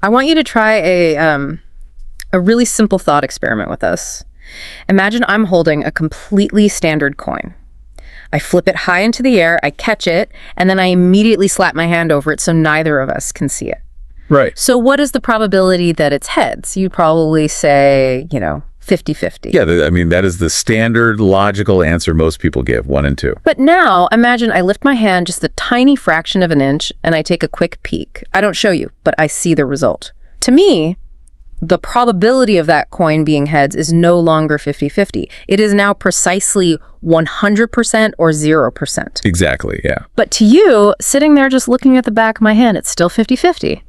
I want you to try a really simple thought experiment with us. Imagine I'm holding a completely standard coin. I flip it high into the air, I catch it, and then I immediately slap my hand over it so neither of us can see it. Right. So what is the probability that it's heads? You'd probably say, 50-50. Yeah, I mean, that is the standard logical answer most people give, 1 and 2. But now, imagine I lift my hand just a tiny fraction of an inch and I take a quick peek. I don't show you, but I see the result. To me, the probability of that coin being heads is no longer 50-50. It is now precisely 100% or 0%. Exactly, yeah. But to you, sitting there just looking at the back of my hand, it's still 50-50.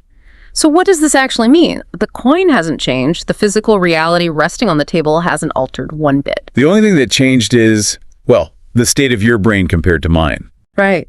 So what does this actually mean? The coin hasn't changed. The physical reality resting on the table hasn't altered one bit. The only thing that changed is, well, the state of your brain compared to mine. Right.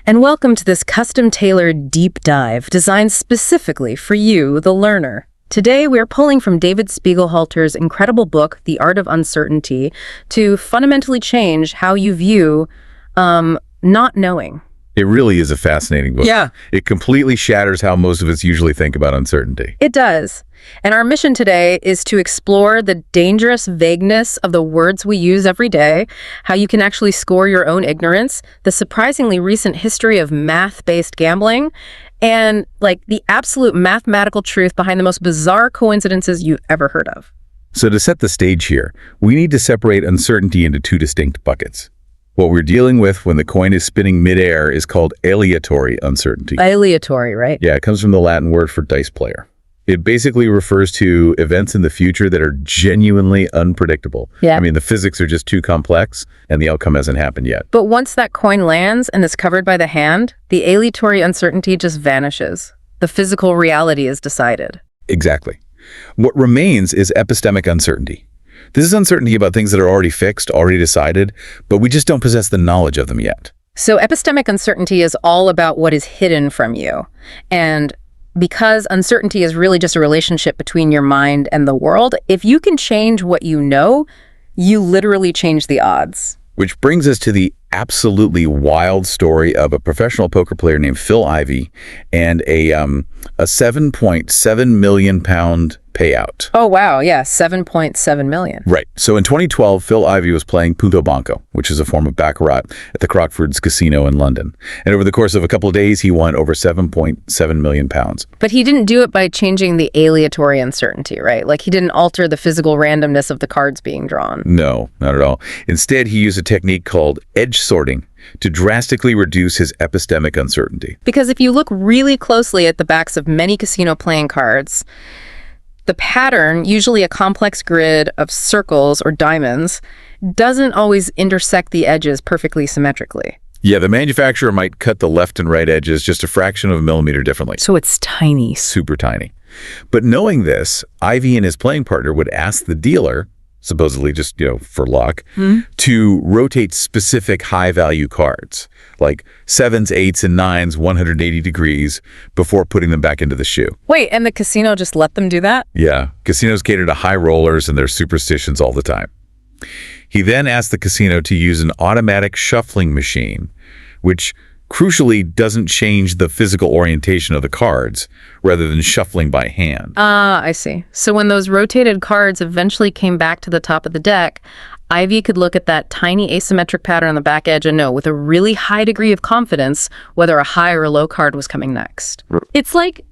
And welcome to this custom-tailored deep dive designed specifically for you, the learner. Today, we're pulling from David Spiegelhalter's incredible book, The Art of Uncertainty, to fundamentally change how you view not knowing. It really is a fascinating book. Yeah. It completely shatters how most of us usually think about uncertainty. It does. And our mission today is to explore the dangerous vagueness of the words we use every day, how you can actually score your own ignorance, the surprisingly recent history of math-based gambling, and the absolute mathematical truth behind the most bizarre coincidences you've ever heard of. So to set the stage here, we need to separate uncertainty into 2 distinct buckets. What we're dealing with when the coin is spinning midair is called aleatory uncertainty. Aleatory, right? Yeah, it comes from the Latin word for dice player. It basically refers to events in the future that are genuinely unpredictable. Yeah. I mean, the physics are just too complex and the outcome hasn't happened yet. But once that coin lands and is covered by the hand, the aleatory uncertainty just vanishes. The physical reality is decided. Exactly. What remains is epistemic uncertainty. This is uncertainty about things that are already fixed, already decided, but we just don't possess the knowledge of them yet. So epistemic uncertainty is all about what is hidden from you. And because uncertainty is really just a relationship between your mind and the world, if you can change what you know, you literally change the odds. Which brings us to the absolutely wild story of a professional poker player named Phil Ivey and a 7.7 million pound payout. Oh, wow. Yeah, 7.7 million. Right. So in 2012, Phil Ivey was playing Punto Banco, which is a form of baccarat at the Crockford's Casino in London. And over the course of a couple of days, he won over 7.7 million pounds. But he didn't do it by changing the aleatory uncertainty, right? He didn't alter the physical randomness of the cards being drawn. No, not at all. Instead, he used a technique called edge sorting to drastically reduce his epistemic uncertainty. Because if you look really closely at the backs of many casino playing cards, the pattern, usually a complex grid of circles or diamonds, doesn't always intersect the edges perfectly symmetrically. Yeah, the manufacturer might cut the left and right edges just a fraction of a millimeter differently. So it's tiny. Super tiny. But knowing this, Ivey and his playing partner would ask the dealer, supposedly just, for luck, to rotate specific high-value cards, like 7s, 8s, and 9s, 180 degrees, before putting them back into the shoe. Wait, and the casino just let them do that? Yeah, casinos cater to high rollers and their superstitions all the time. He then asked the casino to use an automatic shuffling machine, which crucially doesn't change the physical orientation of the cards, rather than shuffling by hand. Ah, I see. So when those rotated cards eventually came back to the top of the deck, Ivey could look at that tiny asymmetric pattern on the back edge and know with a really high degree of confidence whether a high or a low card was coming next. It's like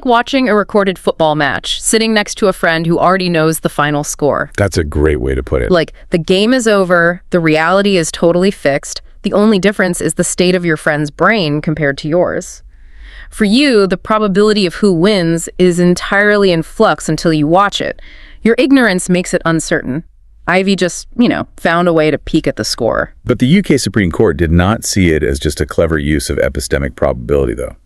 watching a recorded football match, sitting next to a friend who already knows the final score. That's a great way to put it. The game is over, the reality is totally fixed. The only difference is the state of your friend's brain compared to yours. For you, the probability of who wins is entirely in flux until you watch it. Your ignorance makes it uncertain. Ivey just, found a way to peek at the score. But the UK Supreme Court did not see it as just a clever use of epistemic probability, though.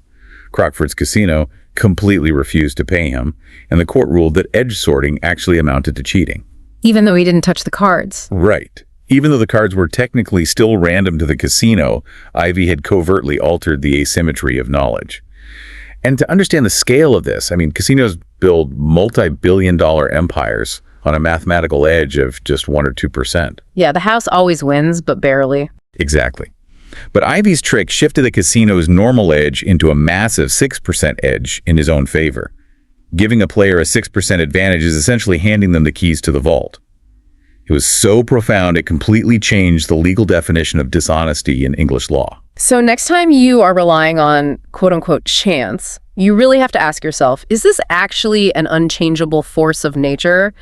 Crockford's Casino completely refused to pay him, and the court ruled that edge sorting actually amounted to cheating. Even though he didn't touch the cards. Right. Even though the cards were technically still random to the casino, Ivey had covertly altered the asymmetry of knowledge. And to understand the scale of this, casinos build multi-billion-dollar empires on a mathematical edge of just 1 or 2%. Yeah, the house always wins, but barely. Exactly. But Ivy's trick shifted the casino's normal edge into a massive 6% edge in his own favor. Giving a player a 6% advantage is essentially handing them the keys to the vault. It was so profound it completely changed the legal definition of dishonesty in English law. So next time you are relying on quote-unquote chance, you really have to ask yourself, is this actually an unchangeable force of nature?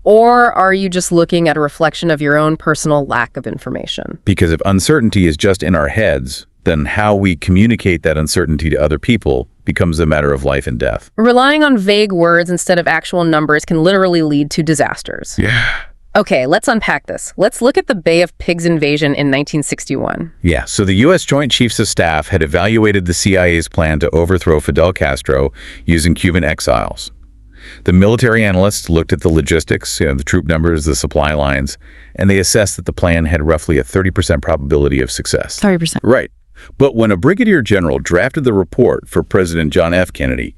Or are you just looking at a reflection of your own personal lack of information? Because if uncertainty is just in our heads, then how we communicate that uncertainty to other people becomes a matter of life and death. Relying on vague words instead of actual numbers can literally lead to disasters. Yeah. Okay, let's unpack this. Let's look at the Bay of Pigs invasion in 1961. Yeah, so the U.S. Joint Chiefs of Staff had evaluated the CIA's plan to overthrow Fidel Castro using Cuban exiles. The military analysts looked at the logistics, the troop numbers, the supply lines, and they assessed that the plan had roughly a 30% probability of success. 30%. Right. But when a brigadier general drafted the report for President John F. Kennedy,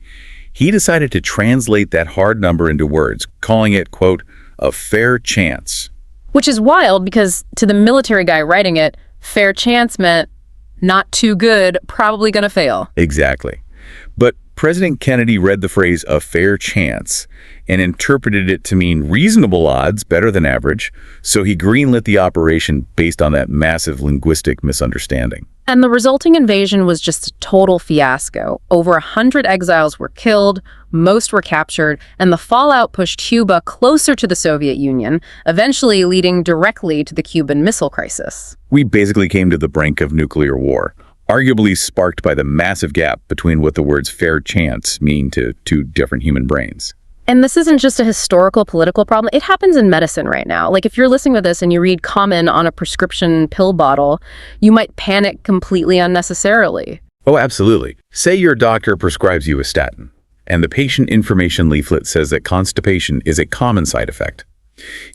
he decided to translate that hard number into words, calling it, quote, a fair chance. Which is wild because to the military guy writing it, fair chance meant not too good, probably going to fail. Exactly. But President Kennedy read the phrase a fair chance and interpreted it to mean reasonable odds, better than average, so he greenlit the operation based on that massive linguistic misunderstanding. And the resulting invasion was just a total fiasco. Over 100 exiles were killed, most were captured, and the fallout pushed Cuba closer to the Soviet Union, eventually leading directly to the Cuban Missile Crisis. We basically came to the brink of nuclear war, arguably sparked by the massive gap between what the words fair chance mean to two different human brains. And this isn't just a historical political problem. It happens in medicine right now. Like if you're listening to this and you read common on a prescription pill bottle, you might panic completely unnecessarily. Oh, absolutely. Say your doctor prescribes you a statin, and the patient information leaflet says that constipation is a common side effect.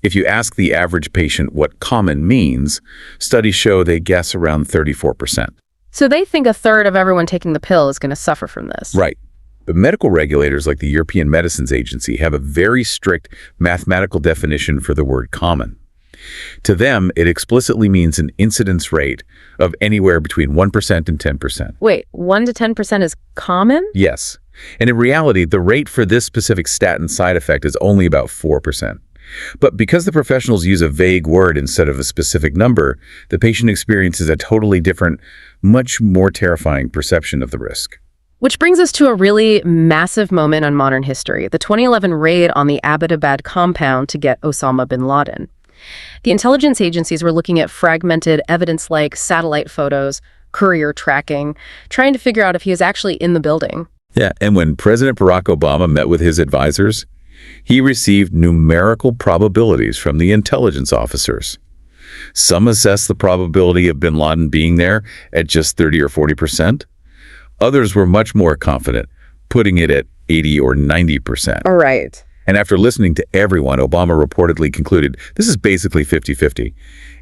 If you ask the average patient what common means, studies show they guess around 34%. So they think a third of everyone taking the pill is going to suffer from this. Right. But medical regulators like the European Medicines Agency have a very strict mathematical definition for the word common. To them, it explicitly means an incidence rate of anywhere between 1% and 10%. Wait, 1 to 10% is common? Yes. And in reality, the rate for this specific statin side effect is only about 4%. But because the professionals use a vague word instead of a specific number, the patient experiences a totally different, much more terrifying perception of the risk. Which brings us to a really massive moment in modern history, the 2011 raid on the Abbottabad compound to get Osama bin Laden. The intelligence agencies were looking at fragmented evidence like satellite photos, courier tracking, trying to figure out if he was actually in the building. Yeah, and when President Barack Obama met with his advisors, he received numerical probabilities from the intelligence officers. Some assessed the probability of bin Laden being there at just 30 or 40%. Others were much more confident, putting it at 80 or 90%. All right. And after listening to everyone, Obama reportedly concluded this is basically 50-50.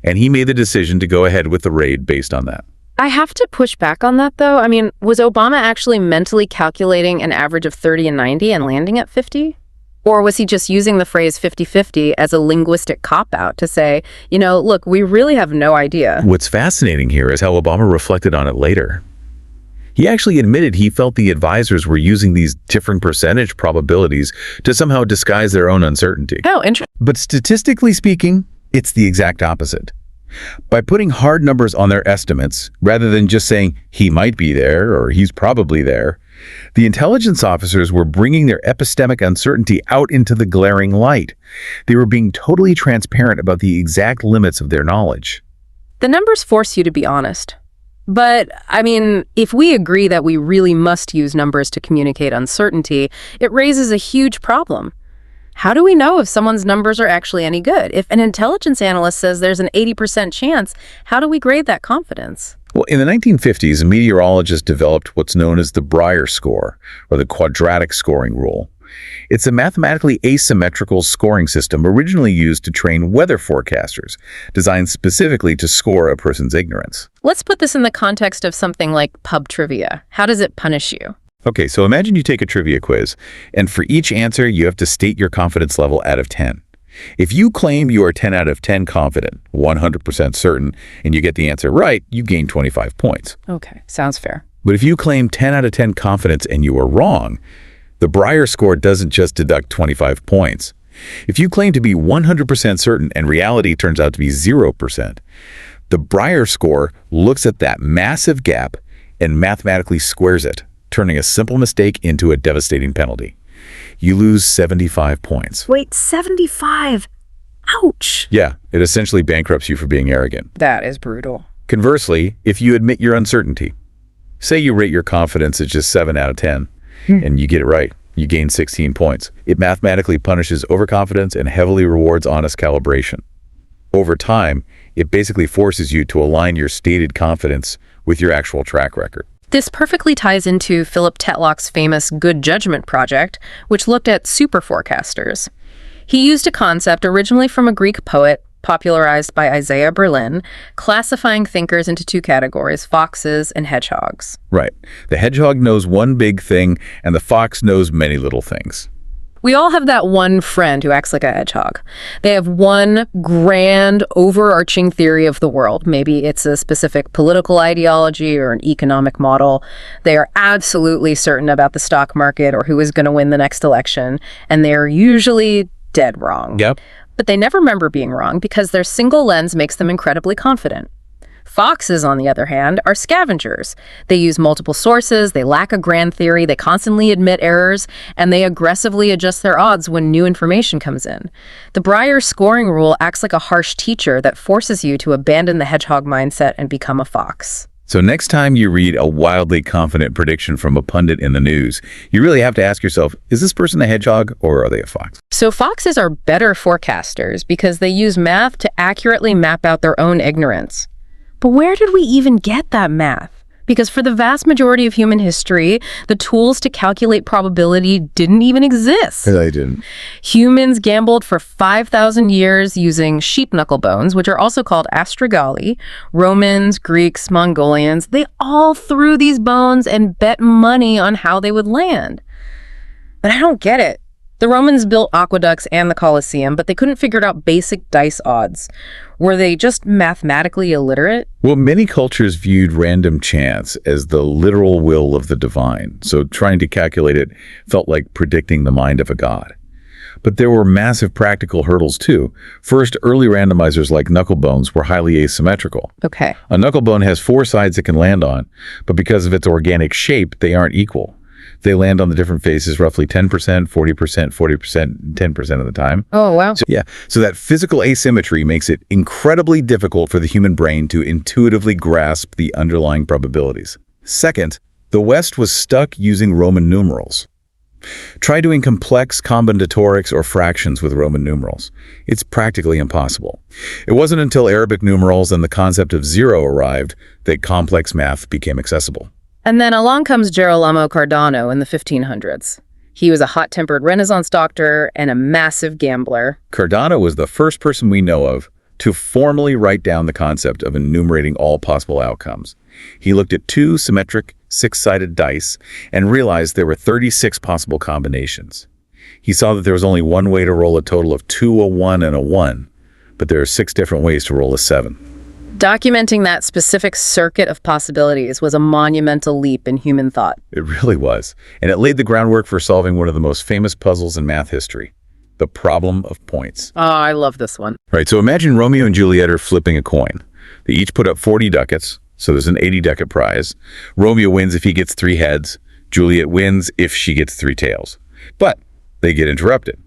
And he made the decision to go ahead with the raid based on that. I have to push back on that, though. I mean, was Obama actually mentally calculating an average of 30 and 90 and landing at 50? Or was he just using the phrase 50-50 as a linguistic cop-out to say, look, we really have no idea? What's fascinating here is how Obama reflected on it later. He actually admitted he felt the advisors were using these different percentage probabilities to somehow disguise their own uncertainty. Oh, interesting. But statistically speaking, it's the exact opposite. By putting hard numbers on their estimates, rather than just saying he might be there or he's probably there, the intelligence officers were bringing their epistemic uncertainty out into the glaring light. They were being totally transparent about the exact limits of their knowledge. The numbers force you to be honest. But, I mean, if we agree that we really must use numbers to communicate uncertainty, it raises a huge problem. How do we know if someone's numbers are actually any good? If an intelligence analyst says there's an 80% chance, how do we grade that confidence? Well, in the 1950s, a meteorologist developed what's known as the Breyer score, or the quadratic scoring rule. It's a mathematically asymmetrical scoring system originally used to train weather forecasters, designed specifically to score a person's ignorance. Let's put this in the context of something like pub trivia. How does it punish you? Okay, so imagine you take a trivia quiz, and for each answer, you have to state your confidence level out of 10. If you claim you are 10 out of 10 confident, 100% certain, and you get the answer right, you gain 25 points. Okay, sounds fair. But if you claim 10 out of 10 confidence and you are wrong, the Breyer score doesn't just deduct 25 points. If you claim to be 100% certain and reality turns out to be 0%, the Breyer score looks at that massive gap and mathematically squares it, turning a simple mistake into a devastating penalty. You lose 75 points. Wait, 75? Ouch! Yeah, it essentially bankrupts you for being arrogant. That is brutal. Conversely, if you admit your uncertainty, say you rate your confidence as just 7 out of 10, and you get it right, you gain 16 points. It mathematically punishes overconfidence and heavily rewards honest calibration. Over time, it basically forces you to align your stated confidence with your actual track record. This perfectly ties into Philip Tetlock's famous Good Judgment project, which looked at super forecasters. He used a concept originally from a Greek poet, popularized by Isaiah Berlin, classifying thinkers into two categories, foxes and hedgehogs. Right. The hedgehog knows one big thing, and the fox knows many little things. We all have that one friend who acts like a hedgehog. They have one grand, overarching theory of the world. Maybe it's a specific political ideology or an economic model. They are absolutely certain about the stock market or who is going to win the next election, and they're usually dead wrong. Yep. But they never remember being wrong because their single lens makes them incredibly confident. Foxes, on the other hand, are scavengers. They use multiple sources, they lack a grand theory, they constantly admit errors, and they aggressively adjust their odds when new information comes in. The Breyer scoring rule acts like a harsh teacher that forces you to abandon the hedgehog mindset and become a fox. So next time you read a wildly confident prediction from a pundit in the news, you really have to ask yourself, is this person a hedgehog or are they a fox? So foxes are better forecasters because they use math to accurately map out their own ignorance. But where did we even get that math? Because for the vast majority of human history, the tools to calculate probability didn't even exist. They didn't. Humans gambled for 5,000 years using sheep knuckle bones, which are also called astragali. Romans, Greeks, Mongolians, they all threw these bones and bet money on how they would land. But I don't get it. The Romans built aqueducts and the Colosseum, but they couldn't figure out basic dice odds. Were they just mathematically illiterate? Well, many cultures viewed random chance as the literal will of the divine, so trying to calculate it felt like predicting the mind of a god. But there were massive practical hurdles too. First, early randomizers like knucklebones were highly asymmetrical. Okay. A knucklebone has 4 sides it can land on, but because of its organic shape, they aren't equal. They land on the different faces roughly 10%, 40%, 40%, 10% of the time. Oh, wow. So that physical asymmetry makes it incredibly difficult for the human brain to intuitively grasp the underlying probabilities. Second, the West was stuck using Roman numerals. Try doing complex combinatorics or fractions with Roman numerals. It's practically impossible. It wasn't until Arabic numerals and the concept of zero arrived that complex math became accessible. And then along comes Girolamo Cardano in the 1500s. He was a hot-tempered Renaissance doctor and a massive gambler. Cardano was the first person we know of to formally write down the concept of enumerating all possible outcomes. He looked at 2 symmetric, 6-sided dice and realized there were 36 possible combinations. He saw that there was only one way to roll a total of 2, a 1, and a 1, but there are 6 different ways to roll a 7. Documenting that specific circuit of possibilities was a monumental leap in human thought. It really was, and it laid the groundwork for solving one of the most famous puzzles in math history, the problem of points. Oh, I love this one. Right, so imagine Romeo and Juliet are flipping a coin. They each put up 40 ducats, so there's an 80 ducat prize. Romeo wins if he gets 3 heads. Juliet wins if she gets 3 tails. But they get interrupted.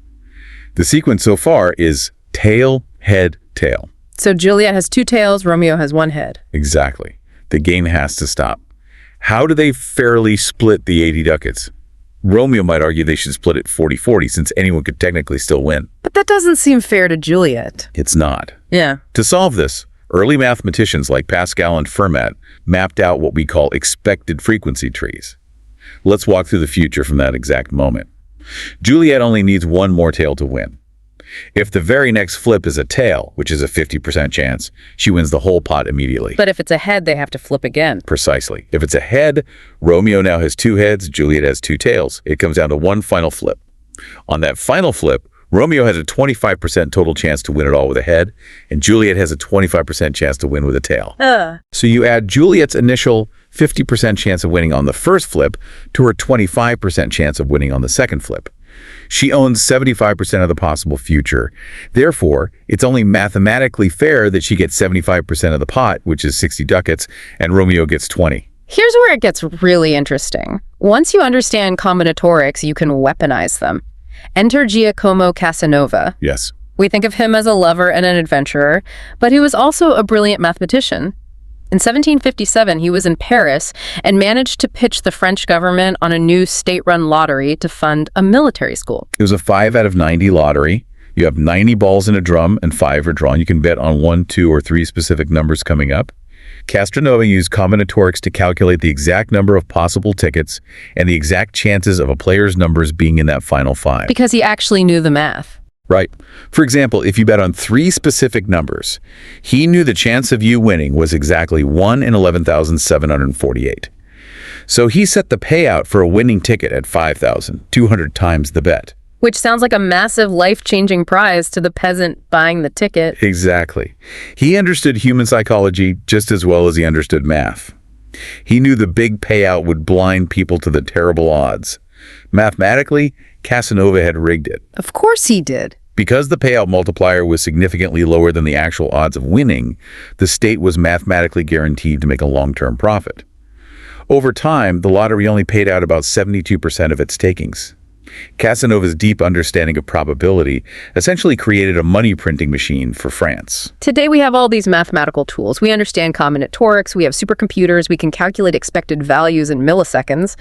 The sequence so far is tail, head, tail. So Juliet has 2 tails, Romeo has 1 head. Exactly. The game has to stop. How do they fairly split the 80 ducats? Romeo might argue they should split it 40-40 since anyone could technically still win. But that doesn't seem fair to Juliet. It's not. Yeah. To solve this, early mathematicians like Pascal and Fermat mapped out what we call expected frequency trees. Let's walk through the future from that exact moment. Juliet only needs 1 more tail to win. If the very next flip is a tail, which is a 50% chance, she wins the whole pot immediately. But if it's a head, they have to flip again. Precisely. If it's a head, Romeo now has 2 heads, Juliet has 2 tails. It comes down to one final flip. On that final flip, Romeo has a 25% total chance to win it all with a head, and Juliet has a 25% chance to win with a tail. So you add Juliet's initial 50% chance of winning on the first flip to her 25% chance of winning on the second flip. She owns 75% of the possible future. Therefore, it's only mathematically fair that she gets 75% of the pot, which is 60 ducats, and Romeo gets 20. Here's where it gets really interesting. Once you understand combinatorics, you can weaponize them. Enter Giacomo Casanova. Yes. We think of him as a lover and an adventurer, but he was also a brilliant mathematician. In 1757, he was in Paris and managed to pitch the French government on a new state-run lottery to fund a military school. It was a 5 out of 90 lottery. You have 90 balls in a drum and 5 are drawn. You can bet on 1, 2, or 3 specific numbers coming up. Casanova used combinatorics to calculate the exact number of possible tickets and the exact chances of a player's numbers being in that final 5. Because he actually knew the math. Right. For example, if you bet on 3 specific numbers, he knew the chance of you winning was exactly 1 in 11,748. So he set the payout for a winning ticket at 5,000, 200 times the bet. Which sounds like a massive life-changing prize to the peasant buying the ticket. Exactly. He understood human psychology just as well as he understood math. He knew the big payout would blind people to the terrible odds. Mathematically, Casanova had rigged it. Of course he did. Because the payout multiplier was significantly lower than the actual odds of winning, the state was mathematically guaranteed to make a long-term profit. Over time, the lottery only paid out about 72% of its takings. Casanova's deep understanding of probability essentially created a money printing machine for France. Today we have all these mathematical tools. We understand combinatorics, we have supercomputers, we can calculate expected values in milliseconds.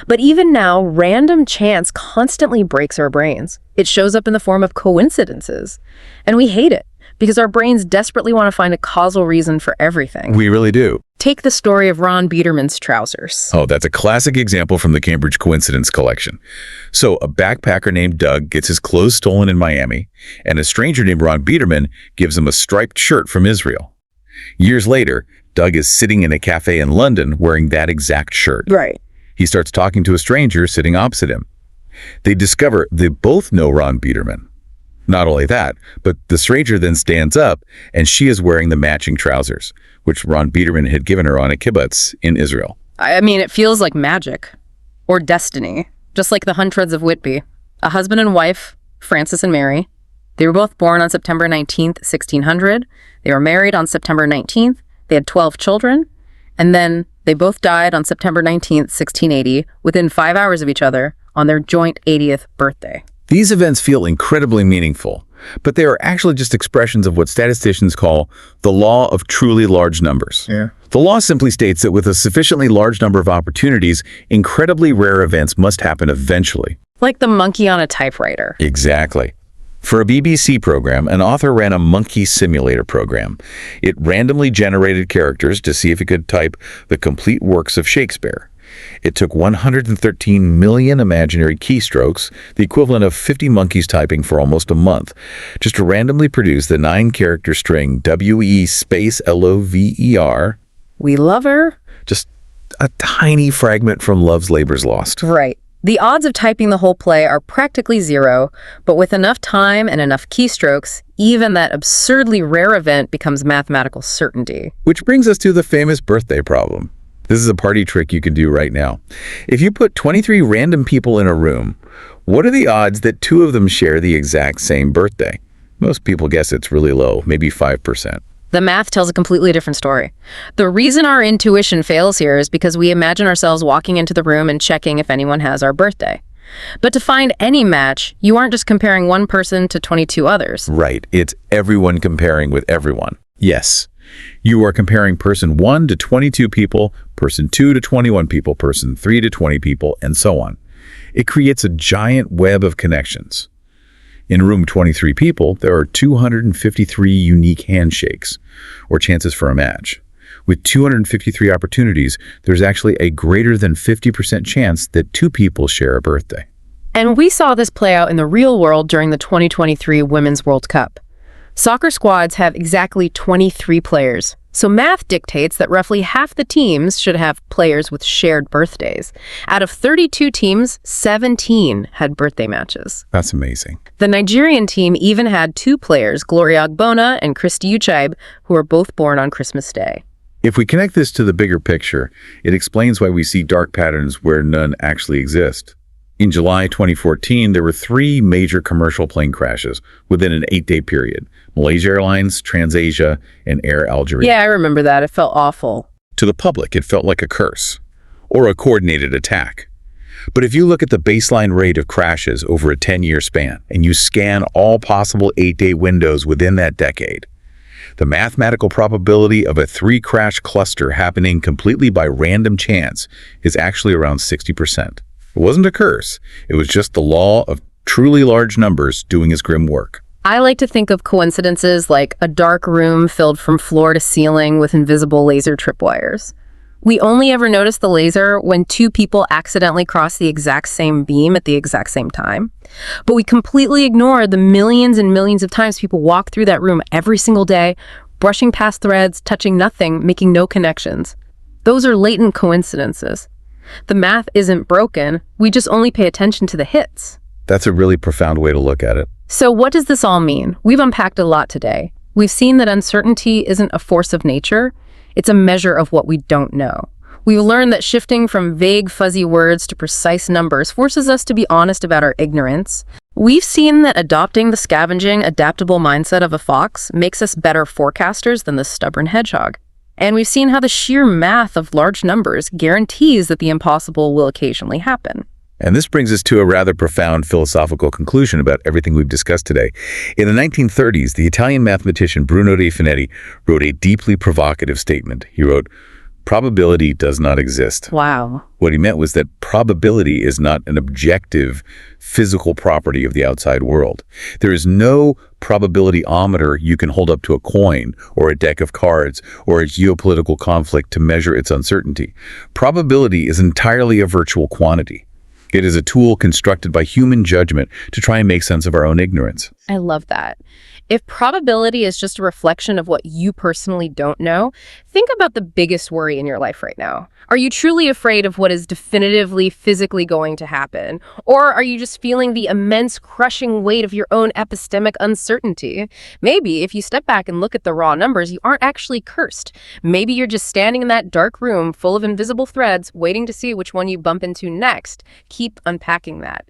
But even now, random chance constantly breaks our brains. It shows up in the form of coincidences. And we hate it, because our brains desperately want to find a causal reason for everything. We really do. Take the story of Ron Biederman's trousers. Oh, that's a classic example from the Cambridge Coincidence Collection. So a backpacker named Doug gets his clothes stolen in Miami, and a stranger named Ron Biederman gives him a striped shirt from Israel. Years later, Doug is sitting in a cafe in London wearing that exact shirt. Right. He starts talking to a stranger sitting opposite him. They discover they both know Ron Biederman. Not only that, but the stranger then stands up, and she is wearing the matching trousers, which Ron Biederman had given her on a kibbutz in Israel. I mean, it feels like magic. Or destiny. Just like the Huntreds of Whitby. A husband and wife, Francis and Mary. They were both born on September 19th, 1600. They were married on September 19th. They had 12 children. And then they both died on September 19th, 1680, within 5 hours of each other on their joint 80th birthday. These events feel incredibly meaningful, but they are actually just expressions of what statisticians call the law of truly large numbers. Yeah. The law simply states that with a sufficiently large number of opportunities, incredibly rare events must happen eventually. Like the monkey on a typewriter. Exactly. For a BBC program, an author ran a monkey simulator program. It randomly generated characters to see if it could type the complete works of Shakespeare. It took 113 million imaginary keystrokes, the equivalent of 50 monkeys typing for almost a month, just to randomly produce the 9-character string WE space LOVER. We love her. Just a tiny fragment from Love's Labour's Lost. Right. The odds of typing the whole play are practically zero, but with enough time and enough keystrokes, even that absurdly rare event becomes mathematical certainty. Which brings us to the famous birthday problem. This is a party trick you can do right now. If you put 23 random people in a room, what are the odds that 2 of them share the exact same birthday? Most people guess it's really low, maybe 5%. The math tells a completely different story. The reason our intuition fails here is because we imagine ourselves walking into the room and checking if anyone has our birthday. But to find any match, you aren't just comparing one person to 22 others. Right. It's everyone comparing with everyone. Yes. You are comparing person 1 to 22 people, person 2 to 21 people, person 3 to 20 people, and so on. It creates a giant web of connections. In room 23 people, there are 253 unique handshakes, or chances for a match. With 253 opportunities, there's actually a greater than 50% chance that 2 people share a birthday. And we saw this play out in the real world during the 2023 Women's World Cup. Soccer squads have exactly 23 players, So math dictates that roughly half the teams should have players with shared birthdays. Out of 32 teams, 17 had birthday matches. That's amazing. The Nigerian team even had two players, Gloria Ogbonna and Christy Uchaib, who were both born on Christmas Day. If we connect this to the bigger picture, it explains why we see dark patterns where none actually exist. In July 2014, there were 3 major commercial plane crashes within an 8-day period. Malaysia Airlines, TransAsia, and Air Algeria. Yeah, I remember that. It felt awful. To the public, it felt like a curse or a coordinated attack. But if you look at the baseline rate of crashes over a 10-year span and you scan all possible 8-day windows within that decade, the mathematical probability of a 3-crash cluster happening completely by random chance is actually around 60%. It wasn't a curse. It was just the law of truly large numbers doing its grim work. I like to think of coincidences like a dark room filled from floor to ceiling with invisible laser tripwires. We only ever notice the laser when 2 people accidentally cross the exact same beam at the exact same time. But we completely ignore the millions and millions of times people walk through that room every single day, brushing past threads, touching nothing, making no connections. Those are latent coincidences. The math isn't broken, we just only pay attention to the hits. That's a really profound way to look at it. So what does this all mean? We've unpacked a lot today. We've seen that uncertainty isn't a force of nature, it's a measure of what we don't know. We've learned that shifting from vague, fuzzy words to precise numbers forces us to be honest about our ignorance. We've seen that adopting the scavenging, adaptable mindset of a fox makes us better forecasters than the stubborn hedgehog. And we've seen how the sheer math of large numbers guarantees that the impossible will occasionally happen. And this brings us to a rather profound philosophical conclusion about everything we've discussed today. In the 1930s, the Italian mathematician Bruno De Finetti wrote a deeply provocative statement. He wrote, "Probability does not exist." Wow. What he meant was that probability is not an objective, physical property of the outside world. There is no probabilityometer you can hold up to a coin or a deck of cards or a geopolitical conflict to measure its uncertainty. Probability is entirely a virtual quantity. It is a tool constructed by human judgment to try and make sense of our own ignorance. I love that. If probability is just a reflection of what you personally don't know, think about the biggest worry in your life right now. Are you truly afraid of what is definitively physically going to happen? Or are you just feeling the immense crushing weight of your own epistemic uncertainty? Maybe if you step back and look at the raw numbers, you aren't actually cursed. Maybe you're just standing in that dark room full of invisible threads, waiting to see which one you bump into next. Keep unpacking that.